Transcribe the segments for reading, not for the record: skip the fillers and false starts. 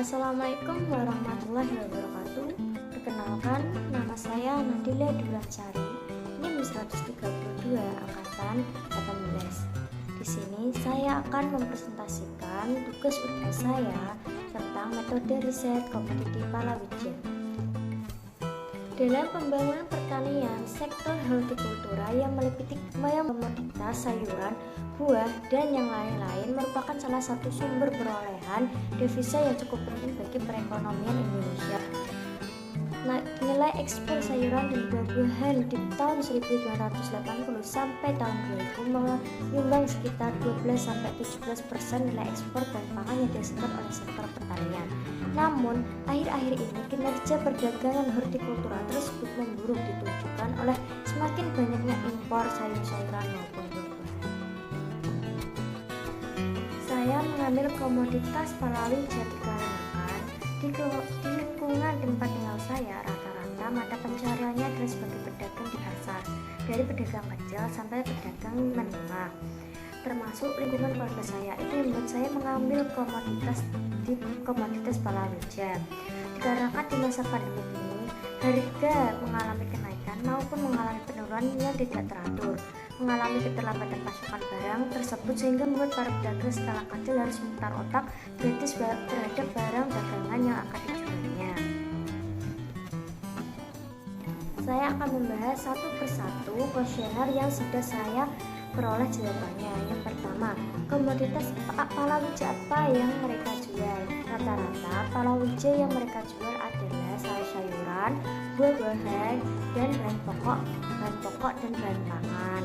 Assalamualaikum warahmatullahi wabarakatuh. Perkenalkan, nama saya Nadila Duransari, NIM 132 angkatan 18. Di sini saya akan mempresentasikan tugas UTS saya tentang metode riset komoditi palawija. Dalam pembangunan pertanian, sektor hortikultura yang meliputi komoditas sayuran, buah, dan yang lain-lain merupakan salah satu sumber perolehan devisa yang cukup penting bagi perekonomian Indonesia. Nilai ekspor sayuran dan buah-buahan di tahun 1980 sampai tahun 2000 menyumbang sekitar 12-17% nilai ekspor bahan pangan yang dihasilkan oleh sektor pertanian. Namun, akhir-akhir ini kinerja perdagangan hortikultura tersebut memburuk ditunjukkan oleh semakin banyaknya impor sayur-sayuran maupun buah-buahan. Saya mengambil komoditas palawija dikarenakan di lingkungan tempat tinggal saya rata-rata mata pencariannya adalah sebagai pedagang di pasar, dari pedagang kecil sampai pedagang menengah. Termasuk lingkungan keluarga saya, itu membuat saya mengambil komoditas palawija. Dikarenakan di masa pandemi ini harga mengalami kenaikan maupun mengalami penurunan yang tidak teratur, mengalami keterlambatan pasokan barang tersebut sehingga membuat para pedagang skala kecil harus memutar otak kritis terhadap barang dagangan yang akan dijualnya. Saya akan membahas satu persatu kuesioner yang sudah saya peroleh jawabannya. Yang pertama, komoditas palawija apa yang mereka jual? Rata-rata palawija yang mereka jual adalah sayur-sayuran, buah-buahan, dan bahan pokok dan bahan pangan.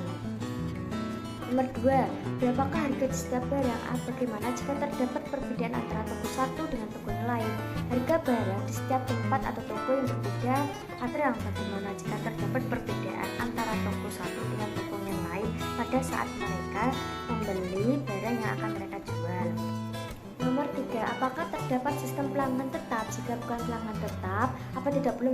Nomor 2, berapakah harga di setiap barang? Bagaimana jika terdapat perbedaan antara toko satu dengan toko yang lain? Harga barang di setiap tempat atau toko yang berbeda adalah bagaimana jika terdapat perbedaan antara toko satu dengan toko yang lain pada saat mereka membeli barang yang akan mereka jual. Nomor 3, apakah terdapat sistem pelanggan tetap? Jika bukan pelanggan tetap, apa tidak boleh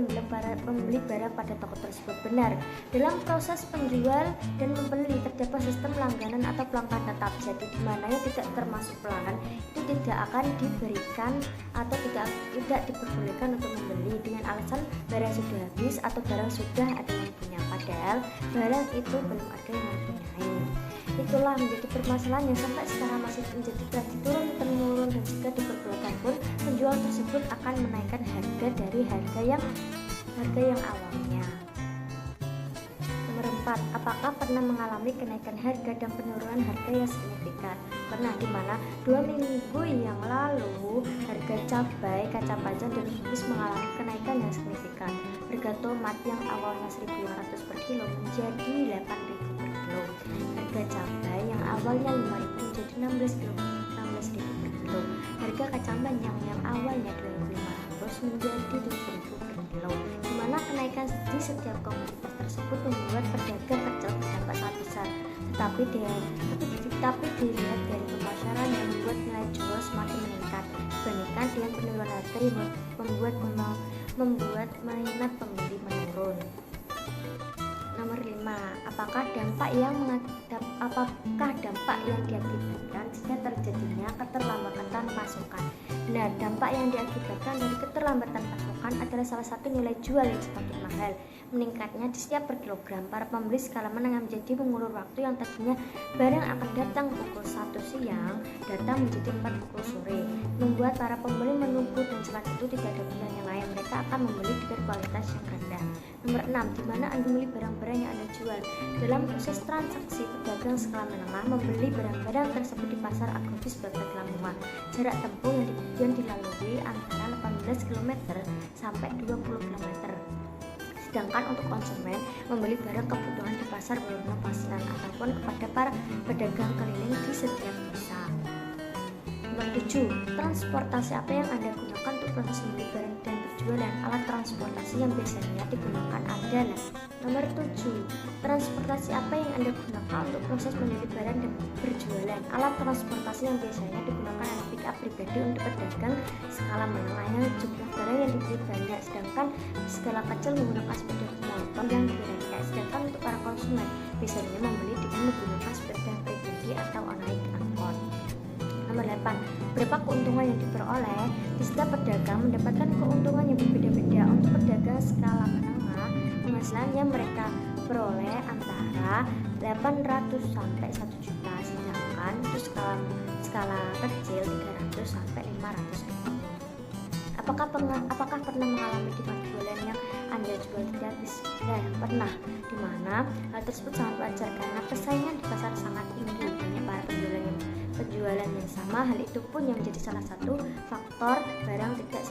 membeli barang pada toko tersebut? Benar, dalam proses penjual dan membeli terdapat sistem langganan atau pelanggan tetap. Jadi di mana yang tidak termasuk pelanggan itu tidak akan diberikan atau tidak diperbolehkan untuk membeli dengan alasan barang sudah habis atau barang sudah ada yang punya. Padahal barang itu belum ada yang mempunyai. Itulah menjadi permasalahan yang sampai sekarang masih menjadi tradisi turun-temurun, dan jika diperbolehkan pun penjual tersebut akan menaikkan harga dari harga yang awalnya. Nomor 4, apakah pernah mengalami kenaikan harga dan penurunan harga yang signifikan? Pernah, di mana 2 minggu yang lalu harga cabai, kacang panjang, dan kubis mengalami kenaikan yang signifikan. Harga tomat yang awalnya 1.500 per kilo menjadi 8.000 per kilo. Harga cabai yang awalnya 5.000 menjadi 16.000 per kilo. Harga kacang panjang yang awalnya 2.500 menjadi 7.000 per kilo. Di mana kenaikan di setiap komoditas tersebut membuat pedagang kecil berdampak sangat besar. Tetapi dilihat dari pemasaran yang membuat nilai jual semakin meningkat dibandingkan dengan penurunan harga yang membuat minat pembeli menurun. Nomor 5, apakah dampak yang diakibatkan jika terjadinya keterlambatan pasokan? Nah, dampak yang diakibatkan dari keterlambatan pasokan adalah salah satu nilai jual yang semakin mahal. Meningkatnya di setiap per kilogram, para pembeli skala menengah menjadi mengulur waktu yang tadinya barang akan datang pukul 1 siang, datang menjadi 4 pukul sore, membuat para pembeli menunggu, dan selain itu tidak ada pilihan yang lain, mereka akan membeli dengan kualitas yang rendah. Nomor 6, di mana Anda membeli barang-barang yang Anda jual? Dalam proses transaksi, pedagang skala menengah membeli barang-barang tersebut di pasar agrobis Babat Lamongan. Jarak tempuh yang dilalui antara 18 km sampai 20 km. Sedangkan untuk konsumen membeli barang kebutuhan di pasar Borobudur Pasilan ataupun kepada para pedagang keliling di setiap desa. Nomor 7, transportasi apa yang Anda gunakan untuk proses membeli barang dan berjualan? Alat transportasi yang biasanya digunakan adalah nomor 7, transportasi apa yang Anda gunakan untuk proses membeli barang dan berjualan? Alat transportasi yang biasanya digunakan adalah pick up pribadi untuk pedagang skala menengah yang jumlah barang yang dibeli banyak, sedangkan skala kecil menggunakan sepeda motor yang dirangkai. Sedangkan untuk para konsumen biasanya membeli dengan menggunakan sepeda pribadi atau naik angkot. Nomor 8, berapa keuntungan yang diperoleh? Di Setiap pedagang mendapatkan keuntungan yang berbeda-beda. Untuk pedagang skala menengah, penghasilan yang mereka peroleh antara 800 sampai 1 juta, sedangkan untuk skala kecil 300 sampai 500 ribu. Apakah pernah mengalami demand jualan yang Anda jual tidak habis? Ya, pernah. Di mana hal tersebut sangat wajar karena persaingan di pasar sangat tinggi. Banyak para penjualan yang sama. Hal itu pun yang menjadi salah satu faktor barang tidak